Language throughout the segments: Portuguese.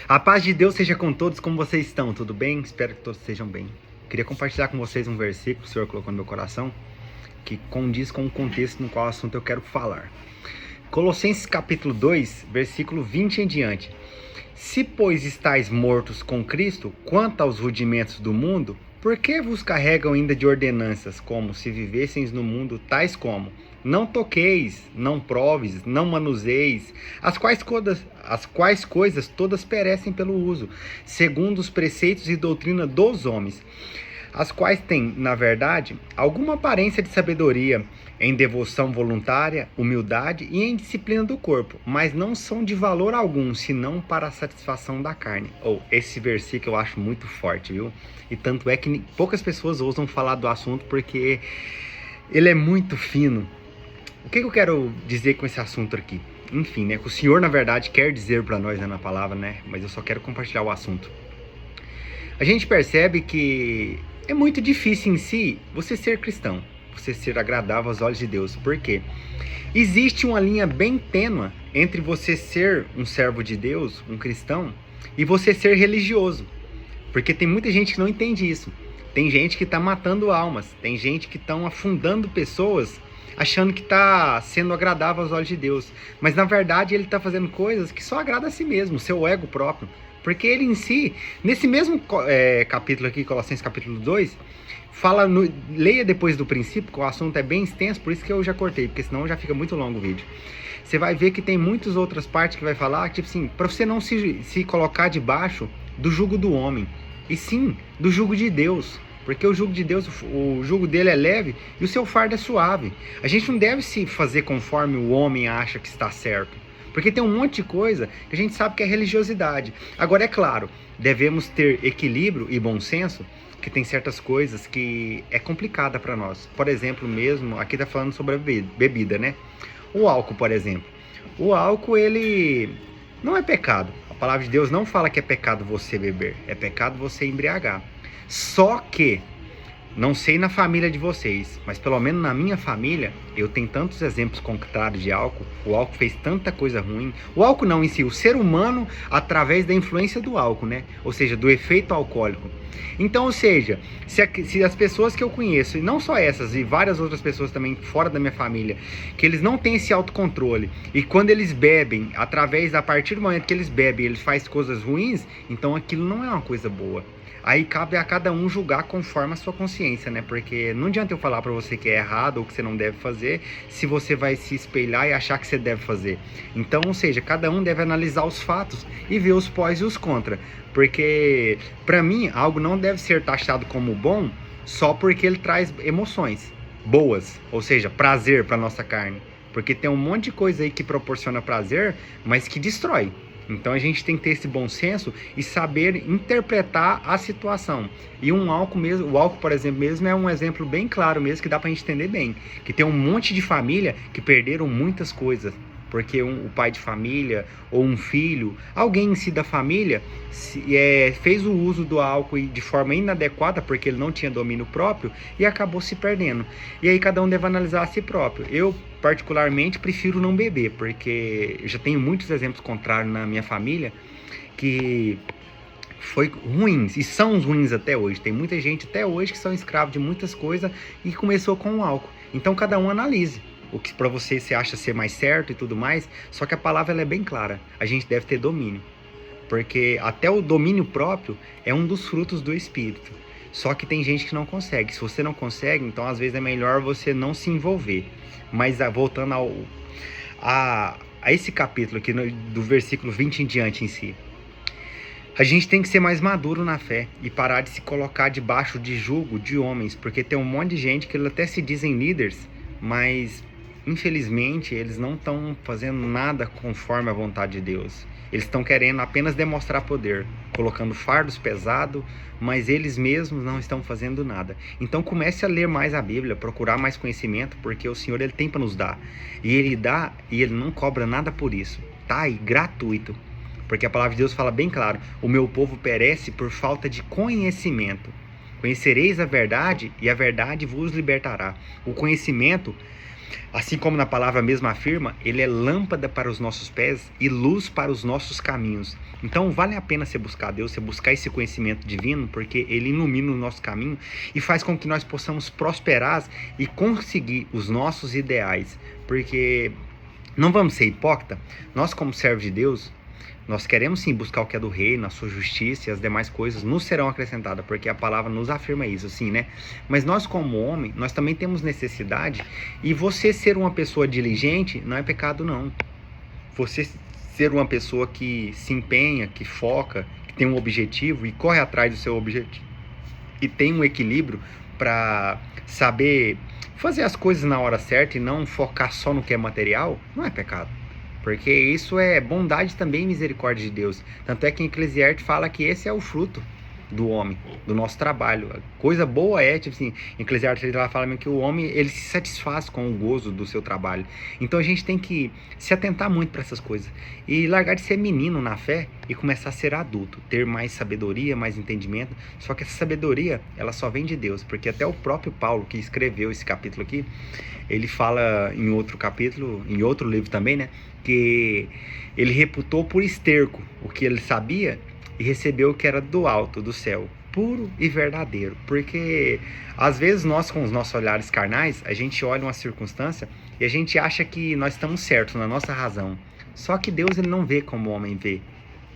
A paz de Deus seja com todos, como vocês estão, tudo bem? Espero que todos estejam bem. Queria compartilhar com vocês um versículo que o Senhor colocou no meu coração, que condiz com o contexto no qual assunto eu quero falar. Colossenses capítulo 2, versículo 20 em diante. Se, pois, estáis mortos com Cristo, quanto aos rudimentos do mundo, por que vos carregam ainda de ordenanças, como se vivesseis no mundo, tais como: não toqueis, não proves, não manuseis, as quais coisas todas perecem pelo uso, segundo os preceitos e doutrina dos homens, as quais têm, na verdade, alguma aparência de sabedoria, em devoção voluntária, humildade e em disciplina do corpo, mas não são de valor algum, senão para a satisfação da carne. Esse versículo eu acho muito forte, viu? E tanto é que poucas pessoas ousam falar do assunto porque ele é muito fino. O que eu quero dizer com esse assunto aqui? Enfim, né? Que o Senhor, na verdade, quer dizer para nós, né, na palavra, né? Mas eu só quero compartilhar o assunto. A gente percebe que é muito difícil em si você ser cristão, você ser agradável aos olhos de Deus. Por quê? Existe uma linha bem tênue entre você ser um servo de Deus, um cristão, e você ser religioso. Porque tem muita gente que não entende isso. Tem gente que está matando almas, tem gente que está afundando pessoas achando que está sendo agradável aos olhos de Deus. Mas na verdade ele está fazendo coisas que só agrada a si mesmo, o seu ego próprio. Porque ele em si, nesse mesmo capítulo aqui, Colossenses capítulo 2, fala, leia depois do princípio, que o assunto é bem extenso, por isso que eu já cortei, porque senão já fica muito longo o vídeo. Você vai ver que tem muitas outras partes que vai falar, tipo assim, para você não se colocar debaixo do jugo do homem, e sim do jugo de Deus. Porque o jugo de Deus, o jugo dele é leve e o seu fardo é suave. A gente não deve se fazer conforme o homem acha que está certo. Porque tem um monte de coisa que a gente sabe que é religiosidade. Agora, é claro, devemos ter equilíbrio e bom senso, que tem certas coisas que é complicada para nós. Por exemplo, mesmo, aqui está falando sobre a bebida, né? O álcool, por exemplo. O álcool, ele não é pecado. A palavra de Deus não fala que é pecado você beber. É pecado você embriagar. Só que, não sei na família de vocês, mas pelo menos na minha família, eu tenho tantos exemplos contrários de álcool. O álcool fez tanta coisa ruim. O álcool não em si, o ser humano através da influência do álcool, né? Ou seja, do efeito alcoólico. Então, ou seja, se as pessoas que eu conheço, e não só essas, e várias outras pessoas também fora da minha família, que eles não têm esse autocontrole, e quando eles bebem, a partir do momento que eles bebem, eles fazem coisas ruins, então aquilo não é uma coisa boa. Aí cabe a cada um julgar conforme a sua consciência, né? Porque não adianta eu falar pra você que é errado ou que você não deve fazer, se você vai se espelhar e achar que você deve fazer. Então, ou seja, cada um deve analisar os fatos e ver os pós e os contra. Porque, pra mim, algo não deve ser taxado como bom só porque ele traz emoções boas, ou seja, prazer pra nossa carne. Porque tem um monte de coisa aí que proporciona prazer, mas que destrói. Então a gente tem que ter esse bom senso e saber interpretar a situação. E o álcool, por exemplo, mesmo é um exemplo bem claro mesmo, que dá pra gente entender bem. Que tem um monte de família que perderam muitas coisas. Porque o pai de família, ou um filho, alguém em si da família, fez o uso do álcool de forma inadequada, porque ele não tinha domínio próprio, e acabou se perdendo. E aí cada um deve analisar a si próprio. Eu, particularmente, prefiro não beber, porque eu já tenho muitos exemplos contrários na minha família, que foi ruins, e são ruins até hoje. Tem muita gente até hoje que são escravos de muitas coisas, e começou com o álcool. Então cada um analise o que para você acha ser mais certo e tudo mais, só que a palavra ela é bem clara, a gente deve ter domínio, porque até o domínio próprio é um dos frutos do Espírito, só que tem gente que não consegue. Se você não consegue, então às vezes é melhor você não se envolver. Mas voltando a esse capítulo aqui, do versículo 20 em diante em si, a gente tem que ser mais maduro na fé e parar de se colocar debaixo de jugo de homens, porque tem um monte de gente que até se dizem líderes, mas infelizmente eles não estão fazendo nada conforme a vontade de Deus. Eles estão querendo apenas demonstrar poder, colocando fardos pesados, mas eles mesmos não estão fazendo nada. Então comece a ler mais a Bíblia, procurar mais conhecimento, porque o Senhor ele tem para nos dar. E ele dá e ele não cobra nada por isso. Tá aí, gratuito. Porque a palavra de Deus fala bem claro: o meu povo perece por falta de conhecimento. Conhecereis a verdade e a verdade vos libertará. O conhecimento Assim como na palavra mesmo afirma, ele é lâmpada para os nossos pés e luz para os nossos caminhos. Então vale a pena você buscar Deus, você buscar esse conhecimento divino, porque ele ilumina o nosso caminho e faz com que nós possamos prosperar e conseguir os nossos ideais. Porque não vamos ser hipócritas, nós como servos de Deus, nós queremos sim buscar o que é do reino, a sua justiça e as demais coisas nos serão acrescentadas, porque a palavra nos afirma isso, sim, né? Mas nós como homem, nós também temos necessidade, e você ser uma pessoa diligente não é pecado não. Você ser uma pessoa que se empenha, que foca, que tem um objetivo e corre atrás do seu objetivo, e tem um equilíbrio para saber fazer as coisas na hora certa e não focar só no que é material, não é pecado. Porque isso é bondade também e misericórdia de Deus. Tanto é que em Eclesiastes fala que esse é o fruto do homem, do nosso trabalho. A coisa boa é, tipo assim, em Eclesiastes ela fala mesmo que o homem, ele se satisfaz com o gozo do seu trabalho. Então a gente tem que se atentar muito para essas coisas. E largar de ser menino na fé e começar a ser adulto. Ter mais sabedoria, mais entendimento. Só que essa sabedoria, ela só vem de Deus. Porque até o próprio Paulo, que escreveu esse capítulo aqui, ele fala em outro capítulo, em outro livro também, né? Que ele reputou por esterco o que ele sabia e recebeu o que era do alto, do céu, puro e verdadeiro. Porque às vezes nós, com os nossos olhares carnais, a gente olha uma circunstância e a gente acha que nós estamos certos na nossa razão. Só que Deus, ele não vê como o homem vê.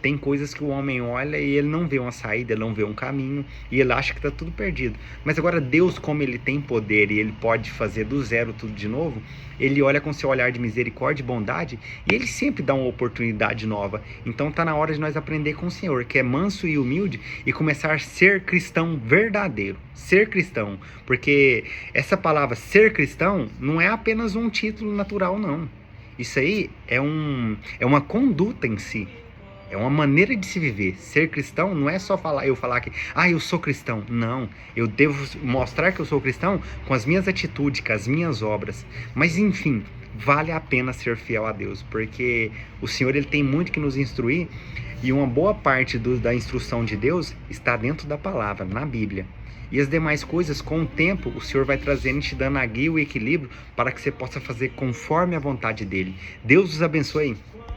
Tem coisas que o homem olha e ele não vê uma saída, ele não vê um caminho e ele acha que está tudo perdido. Mas agora Deus, como ele tem poder e ele pode fazer do zero tudo de novo, ele olha com seu olhar de misericórdia e bondade e ele sempre dá uma oportunidade nova. Então está na hora de nós aprender com o Senhor, que é manso e humilde, e começar a ser cristão verdadeiro. Ser cristão, porque essa palavra ser cristão não é apenas um título natural, não. Isso aí é uma conduta em si. É uma maneira de se viver. Ser cristão não é só eu falar que, eu sou cristão. Não, eu devo mostrar que eu sou cristão com as minhas atitudes, com as minhas obras. Mas enfim, vale a pena ser fiel a Deus, porque o Senhor, ele tem muito que nos instruir, e uma boa parte da instrução de Deus está dentro da palavra, na Bíblia. E as demais coisas, com o tempo, o Senhor vai trazendo e te dando a guia e o equilíbrio para que você possa fazer conforme a vontade dele. Deus os abençoe.